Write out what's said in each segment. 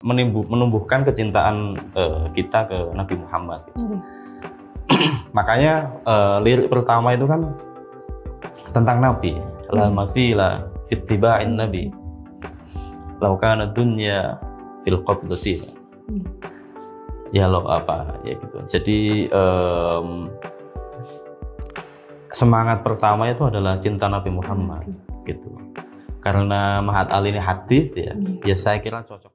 menumbuhkan kecintaan kita ke Nabi Muhammad. Makanya lirik pertama itu kan tentang Nabi. La mafila fittiba'in Nabi. Lau kana dunya fil qabdati. Ya lo apa ya gitu. Jadi semangat pertama itu adalah cinta Nabi Muhammad gitu. Karena Mahat Ali ini hadis ya, ya saya kira cocok.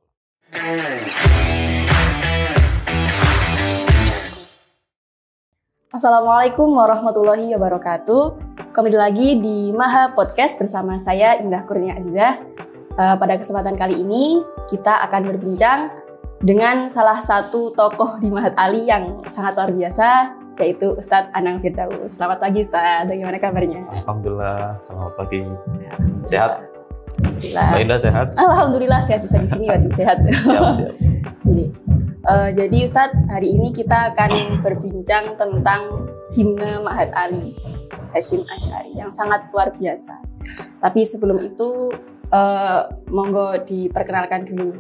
Assalamualaikum warahmatullahi wabarakatuh. Kembali lagi di Maha Podcast bersama saya Indah Kurnia Azizah. Pada kesempatan kali ini kita akan berbincang dengan salah satu tokoh di Mahat Ali yang sangat luar biasa, yaitu Ustadz Anang Firdaus. Selamat pagi Ustadz, bagaimana kabarnya? Alhamdulillah, selamat pagi. Sehat? Alhamdulillah. Mbak Indah sehat? Alhamdulillah sehat, bisa di sini wajib sehat. Siap. Jadi Ustadz, hari ini kita akan berbincang tentang himne Mahat Ali Hasyim Asy'ari yang sangat luar biasa. Tapi sebelum itu monggo diperkenalkan dulu.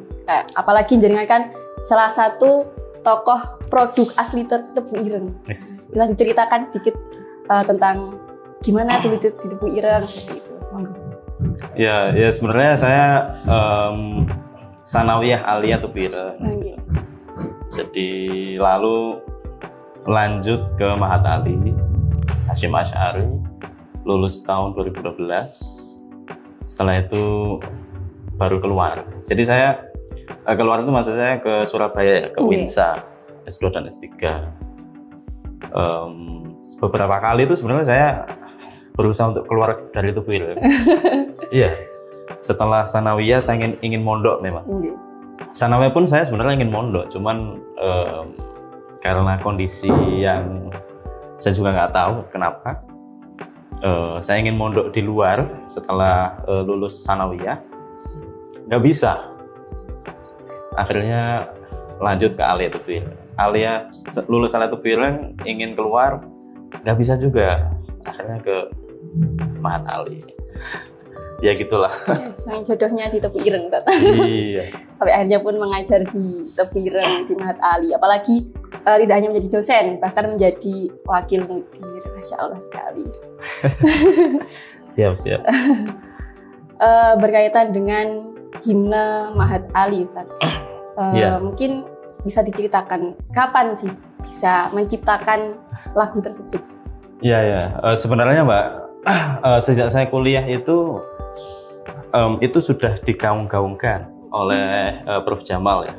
Apalagi jenengan kan salah satu tokoh produk asli Tebu Ireng. Bisa diceritakan sedikit tentang gimana tuh di Tebu Ireng seperti itu. Monggo. Ya sebenarnya saya sanawiyah aliyah Tebu Ireng. Jadi lalu lanjut ke Mahat Ali Hasyim Asy'ari, lulus tahun 2012. Setelah itu baru keluar. Jadi saya keluar itu maksud saya ke Surabaya, ke Winsa, S2 dan S3. Beberapa kali itu sebenarnya saya berusaha untuk keluar dari Tebu Ireng. Iya. Setelah sanawiyah saya ingin mondok memang. Sanawiyah pun saya sebenarnya ingin mondok, cuman karena kondisi yang saya juga nggak tahu kenapa, saya ingin mondok di luar setelah lulus sanawiyah, nggak bisa. Akhirnya lanjut ke Aliyah Tebu Ireng. Lulus Aliyah Tebu Ireng ingin keluar, nggak bisa juga. Akhirnya ke Mahat Ali. Ya gitulah. Yang jodohnya di Tebu Ireng, Iya. Sampai akhirnya pun mengajar di Tebu Ireng di Mahat Ali. Apalagi tidak hanya menjadi dosen, bahkan menjadi wakil mudir. Masya Allah sekali. Siap. Berkaitan dengan himne Mahat Ali, Ustaz. Mungkin bisa diceritakan kapan sih bisa menciptakan lagu tersebut? Iya. Sebenarnya Mbak, sejak saya kuliah itu sudah digaung-gaungkan oleh Prof. Jamal ya.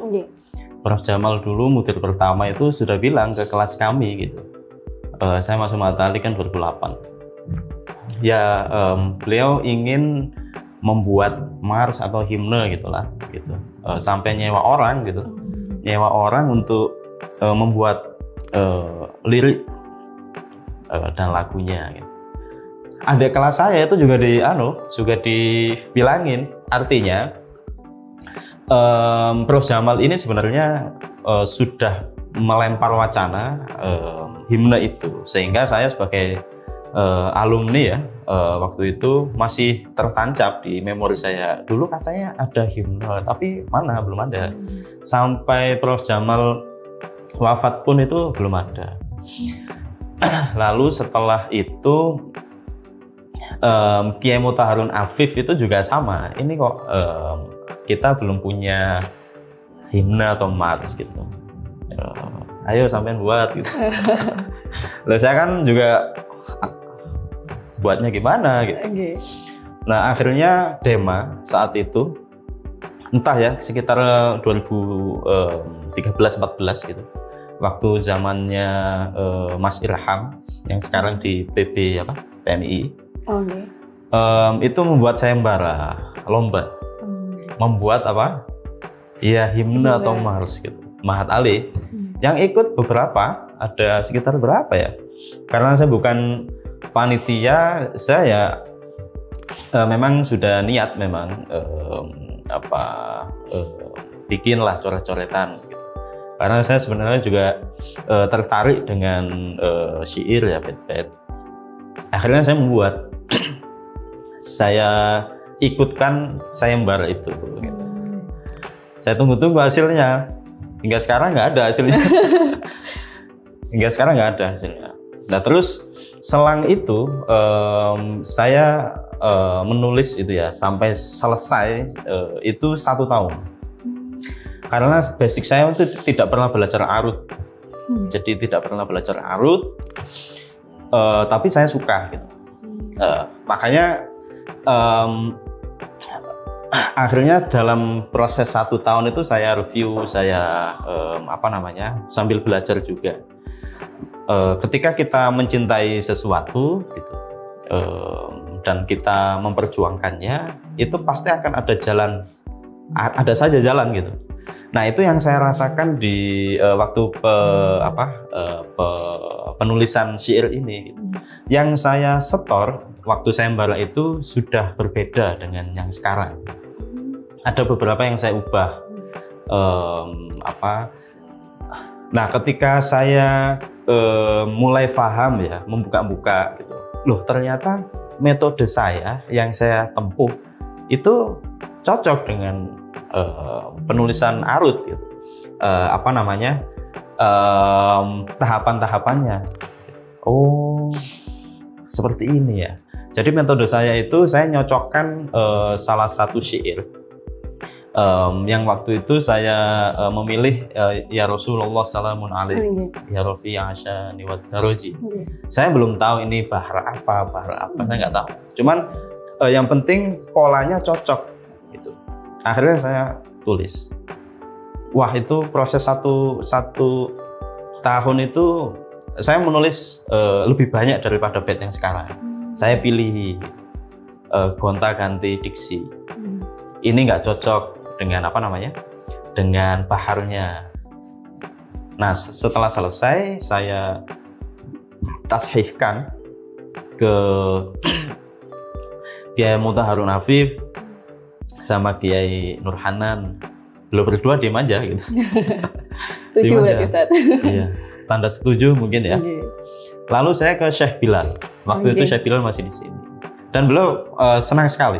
Prof. Jamal dulu mudir pertama itu sudah bilang ke kelas kami gitu. Saya masuk Mahat Ali kan 2008. Ya beliau ingin membuat mars atau himne gitulah gitu. Sampai nyewa orang gitu. Nyewa orang untuk membuat lirik dan lagunya gitu. Adik kelas saya itu juga dibilangin, artinya Prof. Jamal ini sebenarnya sudah melempar wacana himne itu, sehingga saya sebagai alumni ya waktu itu masih tertancap di memori saya. Dulu katanya ada himne, tapi mana, belum ada. Sampai Prof. Jamal wafat pun itu belum ada. Lalu setelah itu Kiai Mutahharun Afif itu juga sama. Ini kok kita belum punya himne atau mats gitu. Ayo sampean buat gitu. Lalu saya kan juga buatnya gimana gitu. Nah akhirnya Dema saat itu entah ya sekitar 2013-14 gitu. Waktu zamannya Mas Ilham yang sekarang di PMI. Itu membuat sayembara lomba membuat apa ya himne atau mars gitu Mahat Ali. Yang ikut beberapa, ada sekitar berapa ya, karena saya bukan panitia, saya memang sudah niat memang bikinlah coret-coretan gitu. Karena saya sebenarnya juga tertarik dengan syair ya, bait-bait. Akhirnya saya membuat saya ikutkan sayembara itu gitu. Saya tunggu-tunggu hasilnya. Hingga sekarang nggak ada hasilnya. Hingga sekarang nggak ada hasilnya. Nah terus selang itu saya menulis itu ya sampai selesai itu 1 tahun. Karena basic saya itu tidak pernah belajar arut. Jadi tidak pernah belajar arut. Tapi saya suka gitu. Makanya akhirnya dalam proses 1 tahun itu saya review, saya sambil belajar juga. Ketika kita mencintai sesuatu gitu, dan kita memperjuangkannya, itu pasti akan ada saja jalan gitu. Nah itu yang saya rasakan di waktu penulisan syair ini gitu. Yang saya setor waktu saya membara itu sudah berbeda dengan yang sekarang. Ada beberapa yang saya ubah. Nah ketika saya mulai paham ya, membuka-buka gitu, loh ternyata metode saya yang saya tempuh itu cocok dengan penulisan arut gitu. Tahapan-tahapannya. Oh seperti ini ya. Jadi metode saya itu saya nyocokkan salah satu syair yang waktu itu saya memilih ya Rasulullah salamun alaihi ya Rafi Asyani wa Daroji. Saya belum tahu ini bahar apa saya nggak tahu. Cuman yang penting polanya cocok gitu. Akhirnya saya tulis. Wah itu proses satu tahun itu saya menulis lebih banyak daripada bait yang sekarang. Saya pilih gonta-ganti diksi. Ini nggak cocok dengan dengan baharnya. Nah setelah selesai saya tashihkan ke Kiai Mutahharun Afif sama Kiai Nurhanan. Belum berdua diem aja gitu. Setuju berarti Ustaz. Iya, tanda setuju mungkin ya. Lalu saya ke Syekh Bilal. Waktu itu Syekh Bilal masih di sini. Dan beliau senang sekali.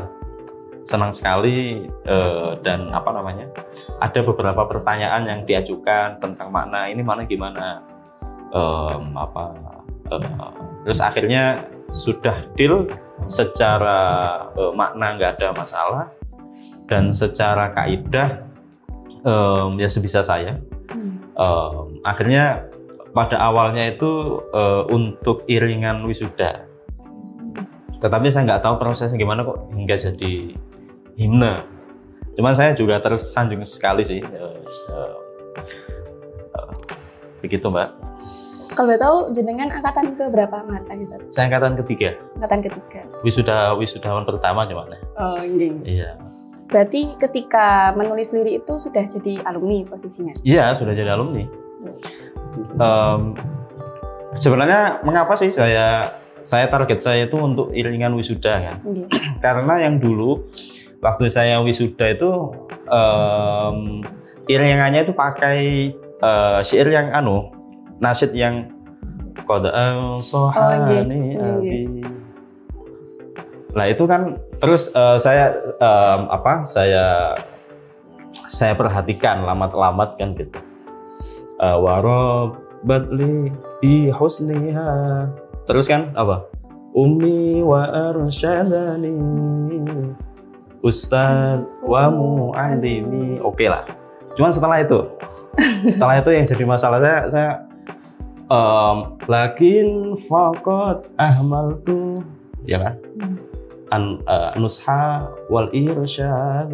Dan ada beberapa pertanyaan yang diajukan tentang makna ini gimana. Terus akhirnya sudah deal secara makna nggak ada masalah, dan secara kaidah ya sebisa saya. Akhirnya pada awalnya itu untuk iringan wisuda, tetapi saya nggak tahu prosesnya gimana kok hingga jadi himne. Cuman saya juga tersanjung sekali sih, begitu Mbak. Kalau boleh tahu jenengan angkatan ke berapa angkatan Ustaz? Saya angkatan ketiga. Angkatan ketiga. Wisudawan pertama cuman. Oh iya. Berarti ketika menulis lirik itu sudah jadi alumni posisinya? Iya, sudah jadi alumni. Sebenarnya mengapa sih saya target saya itu untuk iringan wisuda kan? Karena yang dulu waktu saya wisuda itu iringannya itu pakai syair yang nasyid yang qada'an sohani abi. Nah itu kan terus saya perhatikan lamat-lamat kan gitu. Warabat li bi husniha. Terus kan apa? Ummi wa arsyadani ustad wa mu'allimi. Oke lah. Cuman setelah itu yang jadi masalah saya lakin faqat ahmaltu ya kan? Nusha wal irsyad.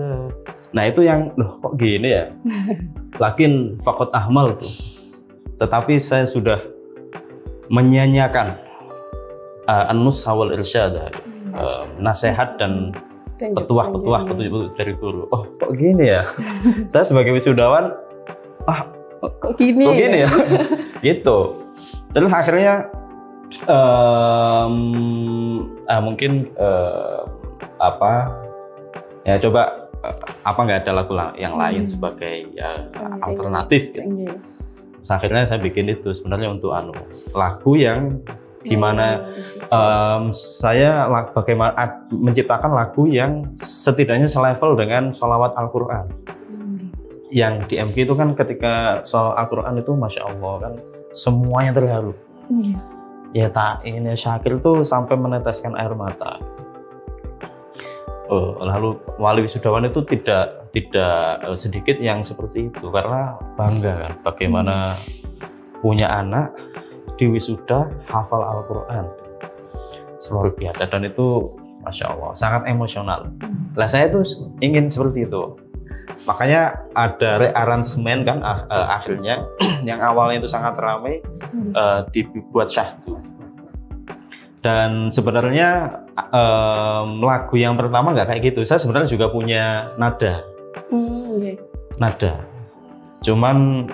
Nah itu yang loh kok gini ya. Lakin faqat ahmal tuh. Tetapi saya sudah menyanyiakan nusha wal irsyad, nasihat dan petuah dari guru. Oh kok gini ya. Saya sebagai wisudawan kok gini ya. Gitu. Terus akhirnya mungkin coba nggak ada lagu yang lain sebagai alternatif gitu. Terus akhirnya saya bikin itu sebenarnya untuk lagu yang gimana saya bagaimana menciptakan lagu yang setidaknya selevel dengan sholawat Al-Quran. yang di MG itu kan ketika soal Al-Quran itu Masya Allah kan semuanya terharu. Ya Ta'in, ya Syakir tuh sampai meneteskan air mata. Lalu wali wisudawan itu tidak sedikit yang seperti itu karena bangga kan bagaimana punya anak di wisuda hafal Al-Quran, luar biasa, dan itu Masya Allah sangat emosional. Lah saya tuh ingin seperti itu, makanya ada rearrangement kan akhirnya yang awalnya itu sangat ramai dibuat syahdu. Dan sebenarnya lagu yang pertama nggak kayak gitu. Saya sebenarnya juga punya nada, nada. Cuman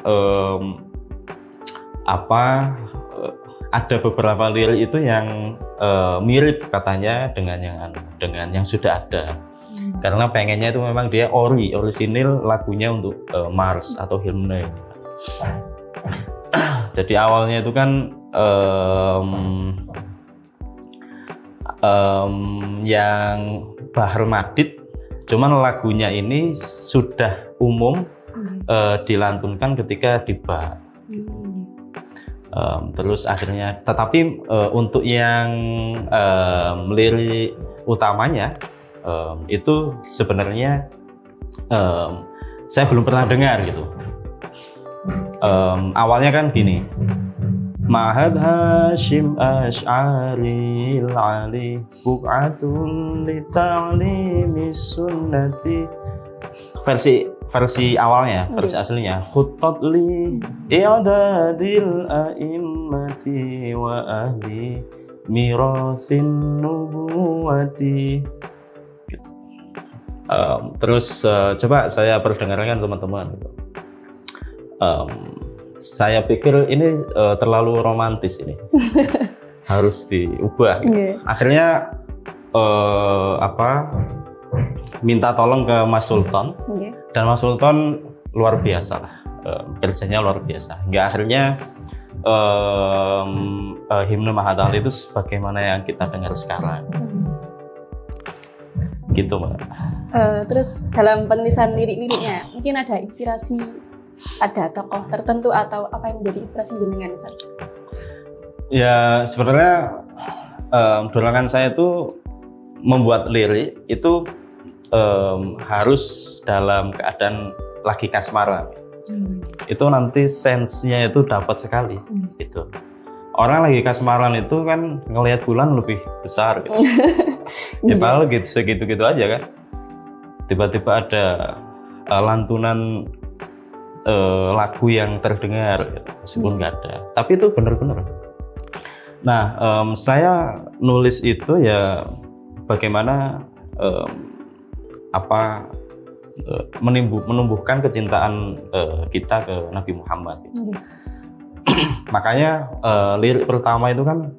ada beberapa lirik itu yang mirip katanya dengan yang sudah ada. Karena pengennya itu memang dia orisinil lagunya untuk Mars atau himne. Jadi awalnya itu kan yang Bahar Madid, cuman lagunya ini sudah umum dilantunkan ketika di bar. Terus akhirnya, tetapi untuk yang lirik utamanya itu sebenarnya saya belum pernah dengar gitu. Awalnya kan gini. Ma'had Hashim Asy'ari al-Ali buq'atun li ta'limi sunnati. Versi awalnya, versi aslinya khuttat li i'dadil a'immati wa ahli mirasin nubuwati. Terus coba saya perdengarkan teman-teman. Saya pikir ini terlalu romantis ini, harus diubah. Akhirnya minta tolong ke Mas Sultan, dan Mas Sultan luar biasa lah, kerjanya luar biasa. Hingga akhirnya himne Mahat Ali itu sebagaimana yang kita dengar sekarang, gitu Mbak. Terus dalam penulisan lirik-liriknya mungkin ada inspirasi, ada tokoh tertentu atau apa yang menjadi inspirasi jenengan? Ya sebenarnya dorongan saya itu membuat lirik itu harus dalam keadaan lagi kasmaran. Itu nanti sense-nya itu dapat sekali. Itu orang lagi kasmaran itu kan ngelihat bulan lebih besar gitu. Ya padahal gitu segitu-gitu aja kan. Tiba-tiba ada lantunan lagu yang terdengar gitu, meskipun nggak ada, tapi itu benar-benar. Nah, saya nulis itu ya bagaimana menumbuhkan kecintaan kita ke Nabi Muhammad gitu. Makanya lirik pertama itu kan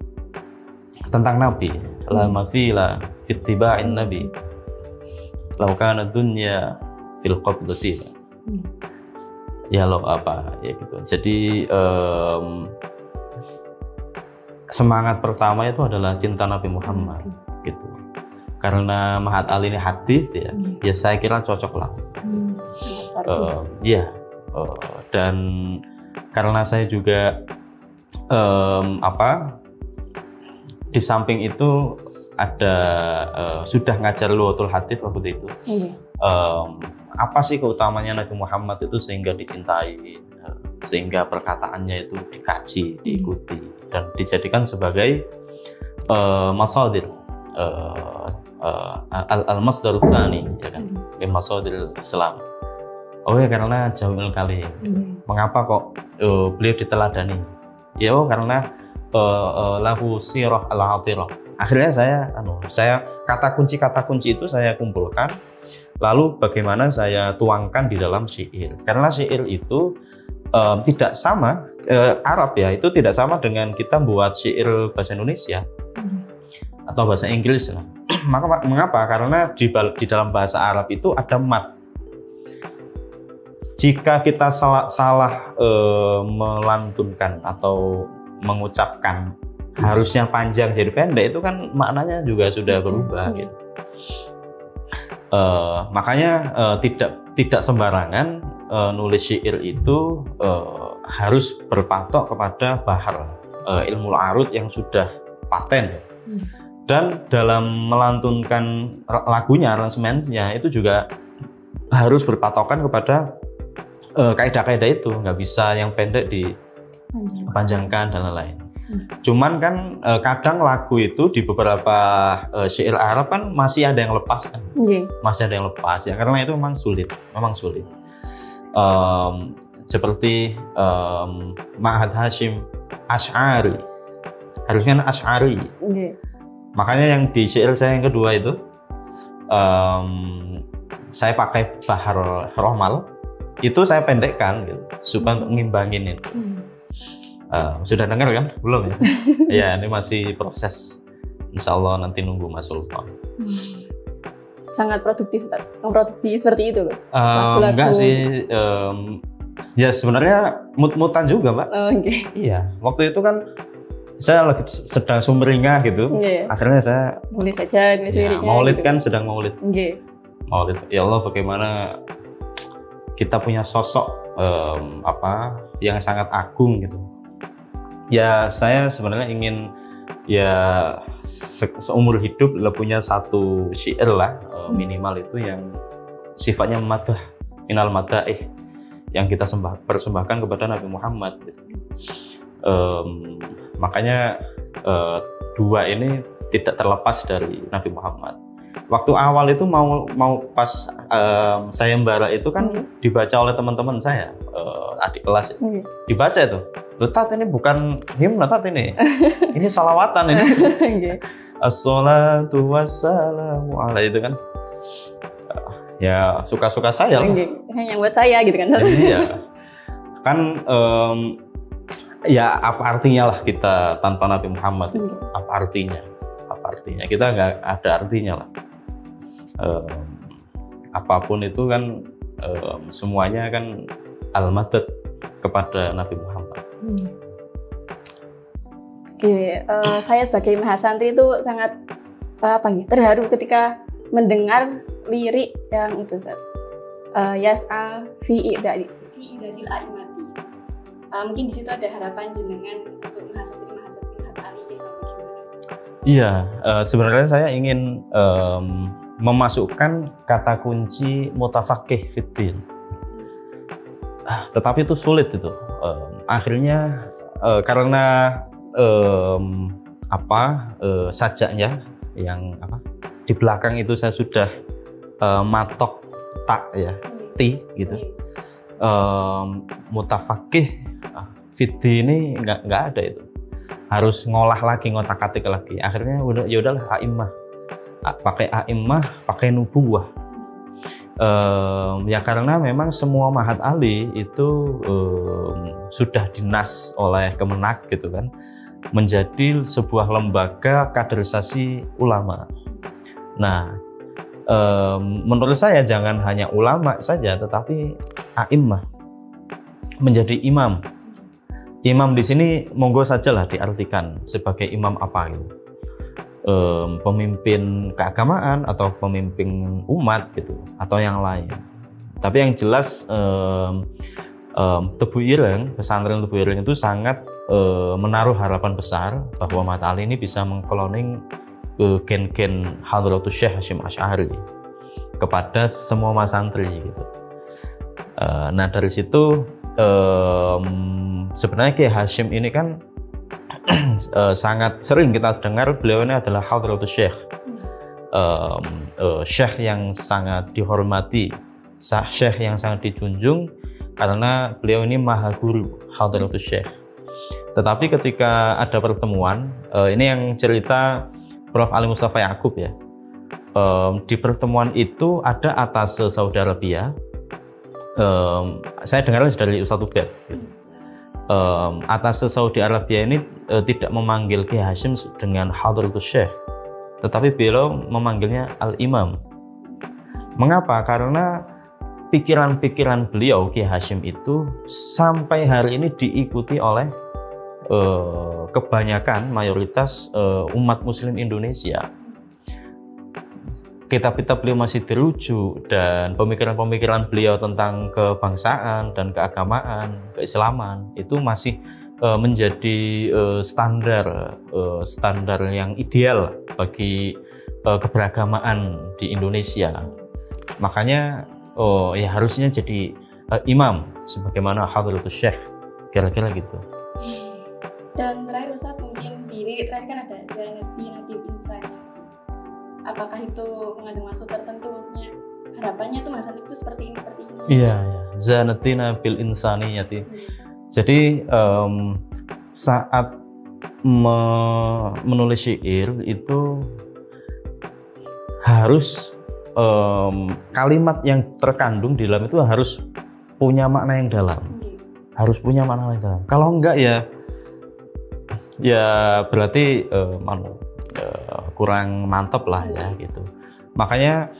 tentang Nabi, la mafila fittiba'in Nabi law kana dunya fil qabdati. Ya lo ya gitu. Jadi semangat pertama itu adalah cinta Nabi Muhammad gitu. Karena Mahat Ali ini hadis ya, ya saya kira cocok lah. Dan karena saya juga di samping itu ada sudah ngajar Luwatul Hadis waktu itu. Apa sih keutamanya Nabi Muhammad itu sehingga dicintai, sehingga perkataannya itu dikaji, diikuti, dan dijadikan sebagai masadir al-masdarul tsani, ya kan, masadir Islam. Oh ya, karena Jawami'ul Kalim. Mengapa kok beliau diteladani? Ya karena lahu sirah al-atirah. Akhirnya saya kata kunci itu saya kumpulkan. Lalu bagaimana saya tuangkan di dalam syair. Karena syair itu tidak sama, Arab ya, itu tidak sama dengan kita buat syair bahasa Indonesia atau bahasa Inggris. Mengapa? Karena di dalam bahasa Arab itu ada mat. Jika kita salah melantunkan atau mengucapkan harusnya panjang jadi pendek, itu kan maknanya juga sudah berubah gitu. Makanya tidak sembarangan nulis syair itu harus berpatok kepada bahar ilmu arud yang sudah paten. Dan dalam melantunkan lagunya, aransemennya itu juga harus berpatokan kepada kaidah-kaidah itu, nggak bisa yang pendek dipanjangkan dan lain-lain. Cuman kan kadang lagu itu di beberapa syair Arab kan masih ada yang lepas kan, masih ada yang lepas ya, karena itu memang sulit. Seperti Ma'had Hashim Asy'ari, harusnya Asy'ari. Makanya yang di syair saya yang kedua itu saya pakai bahar romal, itu saya pendekkan gitu, supaya untuk ngimbangin itu. Sudah dengar kan? Belum ya? Ya, ini masih proses. Insya Allah nanti nunggu Mas Sultan. Sangat produktif, memproduksi seperti itu loh. Enggak sih, ya sebenarnya mut-mutan juga, Mbak. Iya, waktu itu kan saya lagi sedang sumringah gitu. Akhirnya saya nulis saja, maulid kan, sedang maulid. Maulid, ya Allah bagaimana kita punya sosok yang sangat agung gitu. Ya saya sebenarnya ingin seumur hidup punya satu syair lah minimal itu yang sifatnya madah, minal madaih, yang kita persembahkan kepada Nabi Muhammad gitu. Makanya dua ini tidak terlepas dari Nabi Muhammad. Waktu awal itu mau pas saya membara itu kan dibaca oleh teman-teman saya, adik kelas ya. Dibaca itu, loh Tat, ini bukan himne Tat, ini salawatan ini. As-salatu wassalamu alaihi, itu kan ya suka-suka saya lah. Yang buat saya gitu kan. Iya kan, ya apa artinya lah kita tanpa Nabi Muhammad itu? Apa artinya kita nggak ada artinya lah. Apapun itu kan semuanya kan al-madad kepada Nabi Muhammad. Saya sebagai mahasantri itu sangat terharu ketika mendengar lirik yang itu, Yas'a fi i'dadil a'imati. Mungkin di situ ada harapan jenengan untuk mahasantri Mahat Ali gitu. Iya, sebenarnya saya ingin memasukkan kata kunci mutafaqih fiddin. Tetapi itu sulit itu. Akhirnya karena sajaknya yang di belakang itu saya sudah matok tak ya, ti gitu. Mutafaqih fiddin ini nggak ada itu. Harus ngolah lagi, ngotak-atik lagi. Akhirnya ya udahlah a'immah. Pakai a'immah, pakai nubuwah. Ya karena memang semua Mahat Ali itu sudah dinas oleh Kemenak gitu kan, menjadi sebuah lembaga kaderisasi ulama. Nah, menurut saya jangan hanya ulama saja, tetapi a'immah, menjadi imam. Imam di sini monggo sajalah diartikan sebagai imam apa gitu. Pemimpin keagamaan atau pemimpin umat gitu, atau yang lain. Tapi yang jelas Tebu Ireng, pesantren Tebu Ireng itu sangat menaruh harapan besar bahwa Mahat Ali ini bisa mengkloning gen-gen Hadratus Syekh Hasyim Asy'ari kepada semua masantri gitu. Nah dari situ sebenarnya Kiai Hasyim ini kan sangat sering kita dengar beliau ini adalah Hadratus Syekh, Syekh yang sangat dihormati, Syekh yang sangat dijunjung karena beliau ini maha guru, Hadratus Syekh. Tetapi ketika ada pertemuan, ini yang cerita Prof. Ali Mustafa Ya'qub ya, di pertemuan itu ada atase Saudi Arabia, saya dengar dari Ustadz Ubed gitu. Atase Saudi Arabia ini tidak memanggil Kiai Hasyim dengan Hadratus Syekh, tetapi beliau memanggilnya Al-Imam. Mengapa? Karena pikiran-pikiran beliau Kiai Hasyim itu sampai hari ini diikuti oleh kebanyakan mayoritas umat Muslim Indonesia. kitab-kitab beliau masih dirujuk dan pemikiran-pemikiran beliau tentang kebangsaan dan keagamaan, keislaman itu masih menjadi standar yang ideal bagi keberagamaan di Indonesia. Makanya ya harusnya jadi imam sebagaimana Hadratus Syekh, kira-kira gitu. Dan terakhir Ustaz, mungkin di lirik terakhir kan ada Zanati Nabil Insani. Apakah itu mengandung maksud tertentu, maksudnya harapannya tuh Mas Hanif itu seperti ini Iya, Zanatina bil insaniyati. Jadi saat menulis syair itu harus kalimat yang terkandung di dalam itu harus punya makna yang dalam. Harus punya makna yang dalam. Kalau enggak ya berarti kurang mantap lah ya gitu. Makanya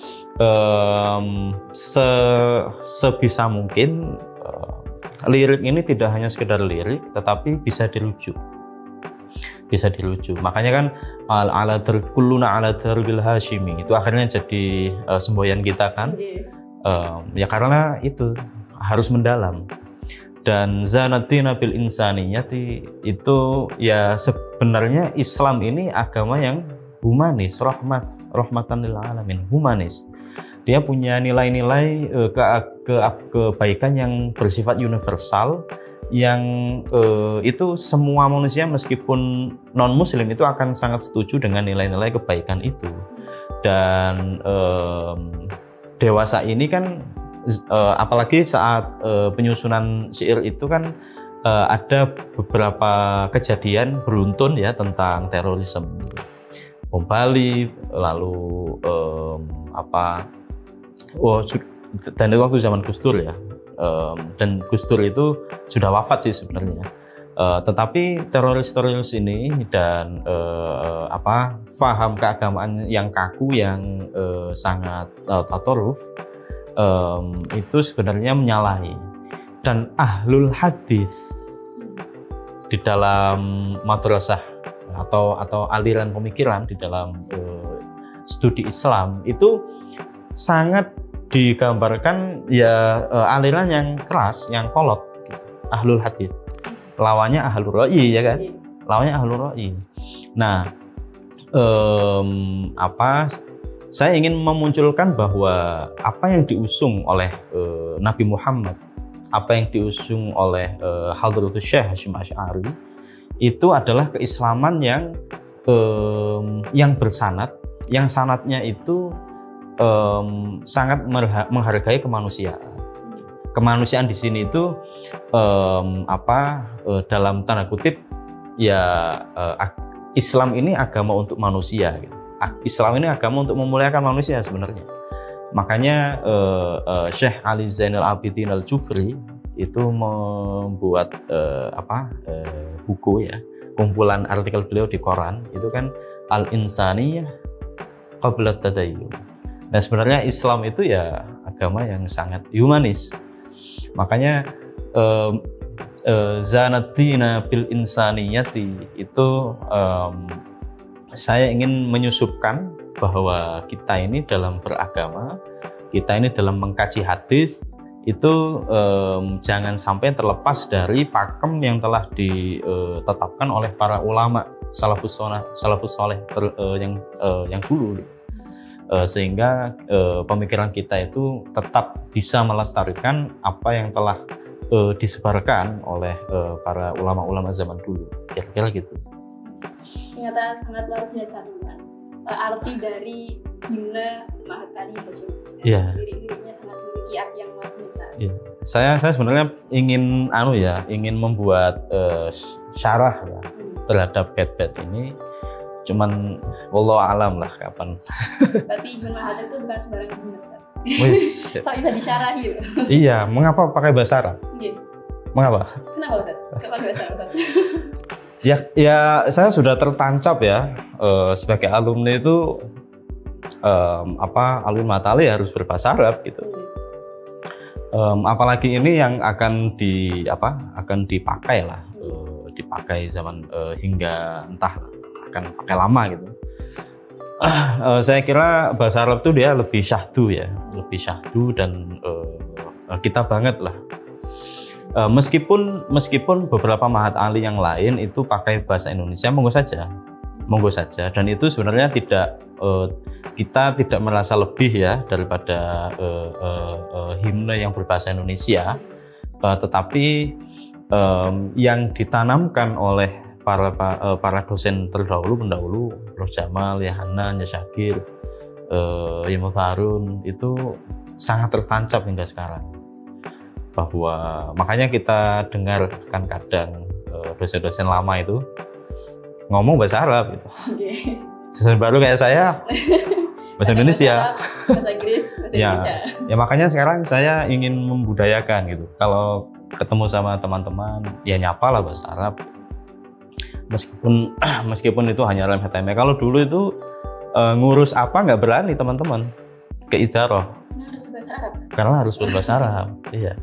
sebisa mungkin lirik ini tidak hanya sekedar lirik, tetapi bisa dirujuk. Makanya kan kulluna ala darbil Hashimi itu akhirnya jadi semboyan kita kan. Ya karena itu harus mendalam. Dan Zanatina bil insaniyati itu ya sebenarnya Islam ini agama yang humanis, rahmatan lil alamin, humanis. Dia punya nilai-nilai kebaikan yang bersifat universal yang itu semua manusia meskipun non muslim itu akan sangat setuju dengan nilai-nilai kebaikan itu. Dan dewasa ini kan apalagi saat penyusunan syair itu kan ada beberapa kejadian beruntun ya tentang terorisme, bom Bali, lalu dan itu waktu zaman Gus Dur ya, dan Gus Dur itu sudah wafat sih sebenarnya, tetapi teroris ini dan faham keagamaan yang kaku yang sangat tatoruf itu sebenarnya menyalahi. Dan ahlul hadis di dalam madrasah atau aliran pemikiran di dalam studi Islam itu sangat digambarkan ya aliran yang keras, yang kolot gitu. Ahlul hadis lawannya ahlul ra'yi ya kan, lawannya ahlul ra'yi. Nah saya ingin memunculkan bahwa apa yang diusung oleh Nabi Muhammad, apa yang diusung oleh Hadratus Syekh Hasyim Asy'ari itu adalah keislaman yang bersanad, yang sanadnya itu sangat menghargai kemanusiaan. Kemanusiaan di sini itu dalam tanda kutip ya Islam ini agama untuk manusia gitu. Islam ini agama untuk memuliakan manusia sebenarnya. Makanya Syekh Ali Zainal Abidin Al-Jufri itu membuat buku ya, kumpulan artikel beliau di koran itu kan Al-Insaniyah Qabla Tadayyun. Nah sebenarnya Islam itu ya agama yang sangat humanis. Makanya Zanatina bil insaniyati itu saya ingin menyusupkan bahwa kita ini dalam beragama, kita ini dalam mengkaji hadis itu jangan sampai terlepas dari pakem yang telah ditetapkan oleh para ulama salafus saleh yang dulu, sehingga pemikiran kita itu tetap bisa melestarikan apa yang telah disebarkan oleh para ulama-ulama zaman dulu, kira-kira gitu. Ternyata sangat luar biasa teman. Arti dari himne Mahat Ali Hasyim. Lirik-liriknya sangat memiliki arti yang luar biasa. Saya sebenarnya ingin membuat syarah ya terhadap bait-bait ini. Cuman wallahu alam lah kapan. Tapi himne Mahat itu bukan sembarang himne. Saya bisa disyarahi. Iya, mengapa pakai bahasa Arab? Mengapa? Kenapa Ustaz? Kenapa bahasa Arab? Ya saya sudah tertancap ya sebagai alumni itu alumni Matali harus berbahasa Arab gitu. Apalagi ini yang akan dipakai lah, dipakai zaman hingga entah akan pakai lama gitu. Saya kira bahasa Arab itu dia lebih syahdu ya, lebih syahdu dan kita banget lah. Meskipun beberapa Mahat Ali yang lain itu pakai bahasa Indonesia, monggo saja, dan itu sebenarnya kita tidak merasa lebih ya daripada himne yang berbahasa Indonesia, tetapi yang ditanamkan oleh para dosen pendahulu, Prof. Jamal, Ya Hanan, Ya Syakir, Ya Mutharun, itu sangat tertancap hingga sekarang. Bahwa makanya kita dengarkan kadang dosen-dosen lama itu ngomong bahasa Arab gitu. Dosen baru kayak saya bahasa Indonesia, bahasa Inggris, bahasa Indonesia. Ya makanya sekarang saya ingin membudayakan gitu. Kalau ketemu sama teman-teman, ya nyapa lah bahasa Arab. Meskipun itu hanya dalam HTML. Kalau dulu itu ngurus apa nggak berani teman-teman ke idaroh. Karena harus berbahasa Arab. Iya.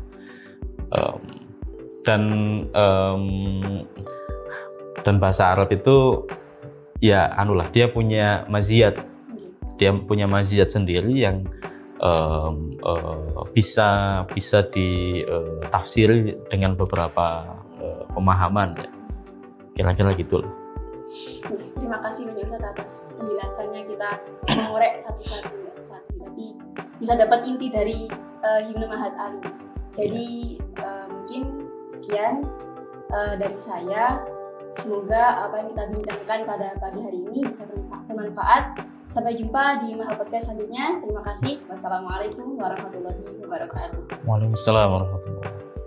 Dan bahasa Arab itu ya dia punya maziyat. Dia punya maziyat sendiri yang bisa ditafsiri dengan beberapa pemahaman ya. Kira-kira gitu loh. Terima kasih banyak Ustaz atas penjelasannya. Kita mengorek satu-satu, tapi bisa dapat inti dari himne Mahat Ali. Jadi mungkin sekian dari saya. Semoga apa yang kita bincangkan pada pagi hari ini bisa bermanfaat. Sampai jumpa di Maha Podcast selanjutnya. Terima kasih. Wassalamualaikum warahmatullahi wabarakatuh. Waalaikumsalam warahmatullahi wabarakatuh.